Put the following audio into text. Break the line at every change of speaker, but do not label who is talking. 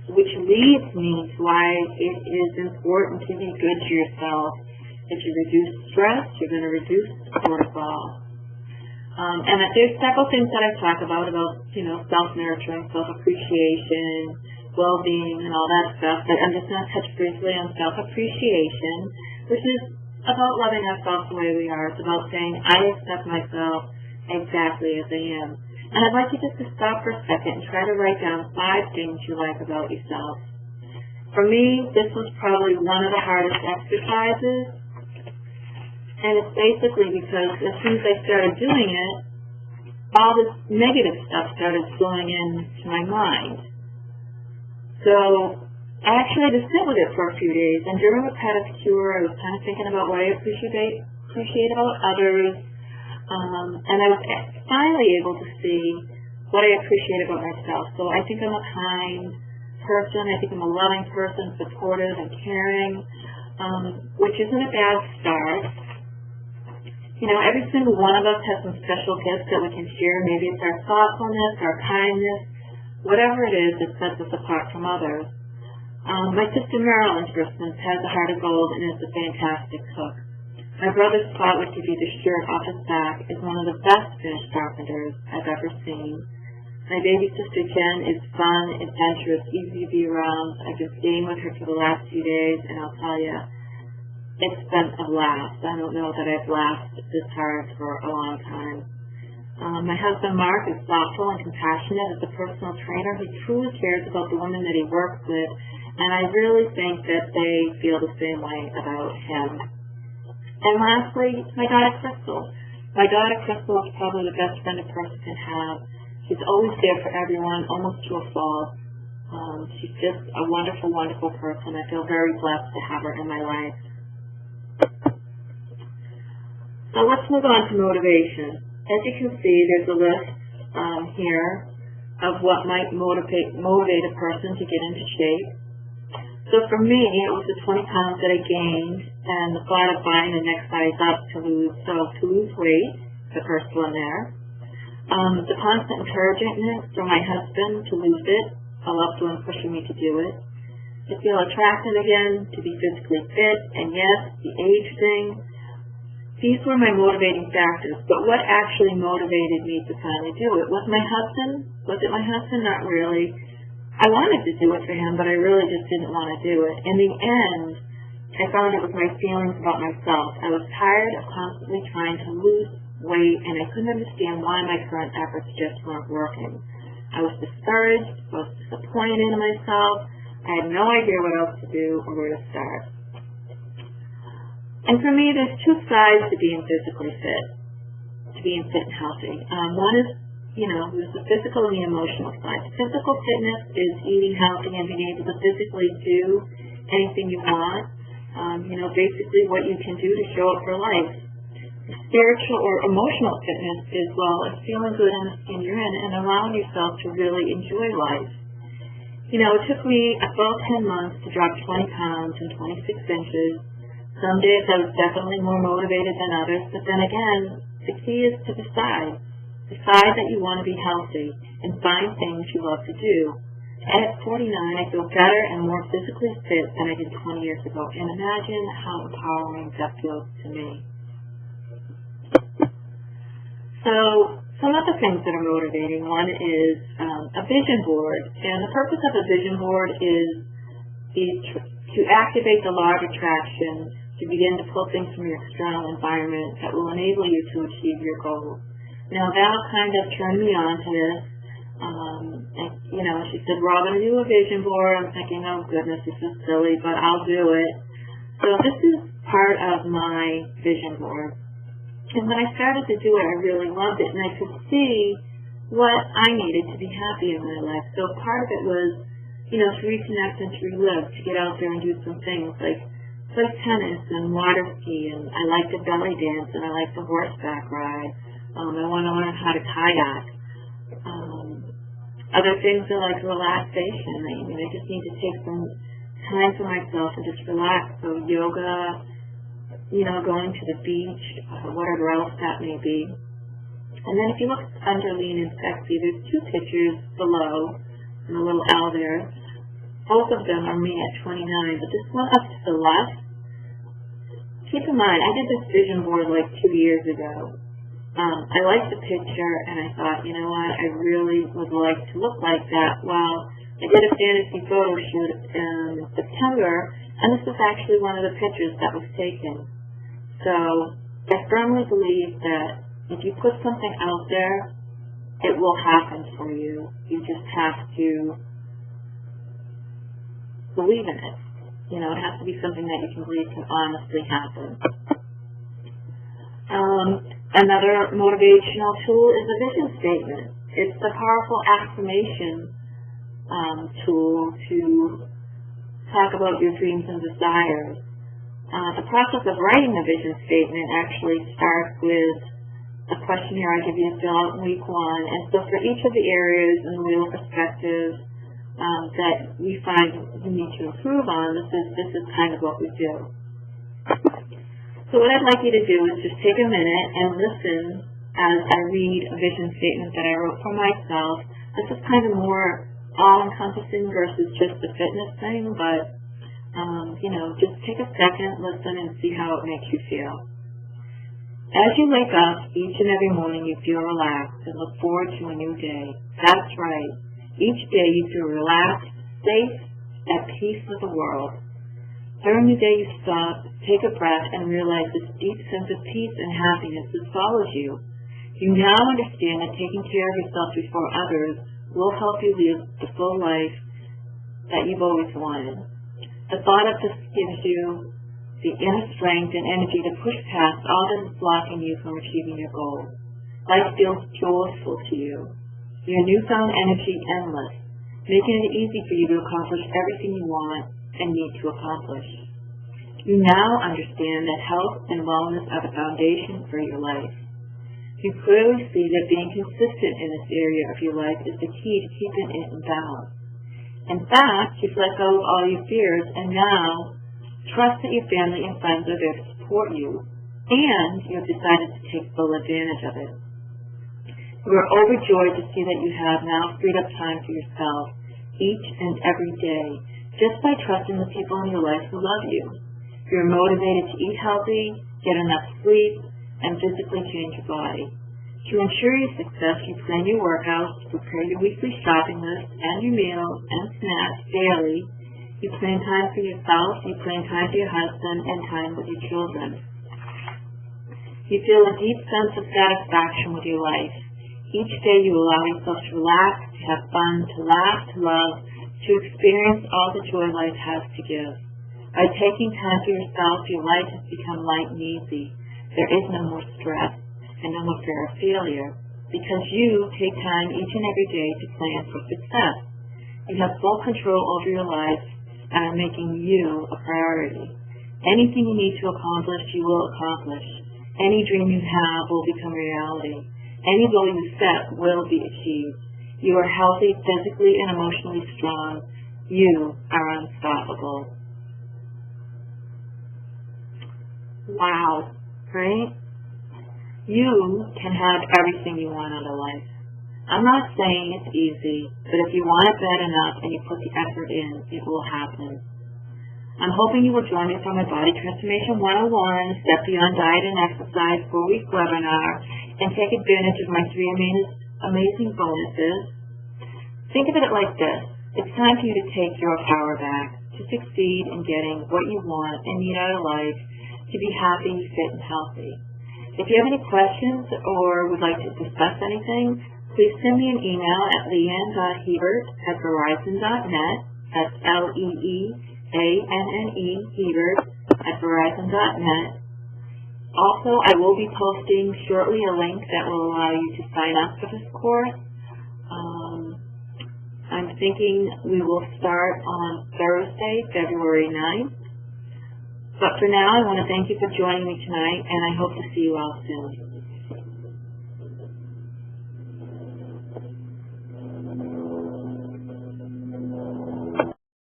which leads me to why it is important to be good to yourself. If you reduce stress, you're going to reduce cortisol. And there's several things that I talk about, self-nurturing, self-appreciation, well-being, and all that stuff. But I'm just going to touch briefly on self-appreciation, which is about loving ourselves the way we are. It's about saying, I accept myself exactly as I am. And I'd like you just to stop for a second and try to write down 5 things you like about yourself. For me, this was probably one of the hardest exercises. And it's basically because as soon as I started doing it, all this negative stuff started flowing into my mind. So I actually had to sit with it for a few days. And during the pedicure, I was kind of thinking about what I appreciate about others. And I was finally able to see what I appreciate about myself. So I think I'm a kind person. I think I'm a loving person, supportive and caring, which isn't a bad start. Every single one of us has some special gifts that we can share. Maybe it's our thoughtfulness, our kindness, whatever it is that sets us apart from others. My sister Marilyn, for instance, has a heart of gold and is a fantastic cook. My brother Scott, which if you the shirt off his back, is one of the best finished carpenters I've ever seen. My baby sister Jen is fun, adventurous, easy to be around. I've been staying with her for the last few days, and I'll tell you, it's been a blast. I don't know that I've laughed this hard for a long time. My husband Mark is thoughtful and compassionate as a personal trainer who truly cares about the women that he works with, and I really think that they feel the same way about him. And lastly, my daughter Crystal. My daughter Crystal is probably the best friend a person can have. She's always there for everyone, almost to a fault. She's just a wonderful, wonderful person. I feel very blessed to have her in my life. So let's move on to motivation. As you can see, there's a list here of what might motivate a person to get into shape. So for me, it was the 20 pounds that I gained and the thought of buying the next size up to lose weight, the first one there. The constant encouragement from my husband to lose it, a loved one pushing me to do it. To feel attractive again, to be physically fit, and yes, the age thing. These were my motivating factors, but what actually motivated me to finally do it? Was my husband? Was it my husband? Not really. I wanted to do it for him, but I really just didn't want to do it. In the end, I found it was my feelings about myself. I was tired of constantly trying to lose weight, and I couldn't understand why my current efforts just weren't working. I was discouraged. I was disappointed in myself. I had no idea what else to do or where to start. And for me, there's 2 sides to being physically fit, to being fit and healthy. One is, there's the physical and the emotional side. The physical fitness is eating healthy and being able to physically do anything you want, basically what you can do to show up for life. The spiritual or emotional fitness is, is feeling good in the skin you're in and allowing yourself to really enjoy life. It took me about 10 months to drop 20 pounds and 26 inches. Some days I was definitely more motivated than others, but then again, the key is to decide. Decide that you want to be healthy and find things you love to do. At 49, I feel better and more physically fit than I did 20 years ago, and imagine how empowering that feels to me. So, some of the things that are motivating, one is a vision board, and the purpose of a vision board is to activate the law of attraction, to begin to pull things from your external environment that will enable you to achieve your goals. Now, that'll kind of turn me on to this. She said, we're all going to do a vision board. I'm thinking, oh, goodness, this is silly, but I'll do it. So this is part of my vision board. And when I started to do it, I really loved it, and I could see what I needed to be happy in my life. So part of it was, to reconnect and to relive, to get out there and do some things like play tennis and water ski, and I like the belly dance, and I like the horseback ride. I want to learn how to kayak. Other things are like relaxation. I just need to take some time for myself and just relax. So yoga, going to the beach, whatever else that may be. And then if you look under Lean and Sexy, there's 2 pictures below, and a little L there. Both of them are me at 29, but this one up to the left, keep in mind, I did this vision board like 2 years ago. I liked the picture, and I thought, you know what, I really would like to look like that. Well, I did a fantasy photo shoot in September, and this was actually one of the pictures that was taken. So I firmly believe that if you put something out there, it will happen for you. You just have to believe in it. You know, it has to be something that you can believe can honestly happen. Another motivational tool is a vision statement. It's a powerful affirmation tool to talk about your dreams and desires. The process of writing a vision statement actually starts with a questionnaire I give you to fill out in week 1. And so for each of the areas and the wheel perspective that we find you need to improve on, this is kind of what we do. So what I'd like you to do is just take a minute and listen as I read a vision statement that I wrote for myself. This is kind of more all-encompassing versus just a fitness thing, but, you know, just take a second, listen, and see how it makes you feel. As you wake up each and every morning, you feel relaxed and look forward to a new day. That's right. Each day you feel relaxed, safe, at peace with the world. During the day you stop, take a breath, and realize this deep sense of peace and happiness that follows you. You now understand that taking care of yourself before others will help you live the full life that you've always wanted. The thought of this gives you the inner strength and energy to push past all that is blocking you from achieving your goals. Life feels joyful to you. Your newfound energy endless, making it easy for you to accomplish everything you want and need to accomplish. You now understand that health and wellness are the foundation for your life. You clearly see that being consistent in this area of your life is the key to keeping it in balance. In fact, you've let go of all your fears and now trust that your family and friends are there to support you, and you have decided to take full advantage of it. You are overjoyed to see that you have now freed up time for yourself each and every day, just by trusting the people in your life who love you. You're motivated to eat healthy, get enough sleep, and physically change your body. To ensure your success, you plan your workouts, prepare your weekly shopping list, and your meals and snacks daily. You plan time for yourself, you plan time for your husband, and time with your children. You feel a deep sense of satisfaction with your life. Each day you allow yourself to relax, to have fun, to laugh, to love, to experience all the joy life has to give. By taking time for yourself, your life has become light and easy. There is no more stress and no more fear of failure, because you take time each and every day to plan for success. You have full control over your life and are making you a priority. Anything you need to accomplish, you will accomplish. Any dream you have will become reality. Any goal you set will be achieved. You are healthy, physically and emotionally strong. You are unstoppable. Wow, right? You can have everything you want out of life. I'm not saying it's easy, but if you want it bad enough and you put the effort in, it will happen. I'm hoping you will join me for my Body Transformation 101 Step Beyond Diet and Exercise 4-week webinar and take advantage of my 3 amazing bonuses. Think of it like this. It's time for you to take your power back, to succeed in getting what you want and need out of life, to be happy, fit, and healthy. If you have any questions or would like to discuss anything, please send me an email at leanne.hebert@verizon.net. That's LEEANNE Hebert@verizon.net. Also, I will be posting shortly a link that will allow you to sign up for this course. I'm thinking we will start on Thursday, February 9th. But for now, I want to thank you for joining me tonight, and I hope to see you all soon.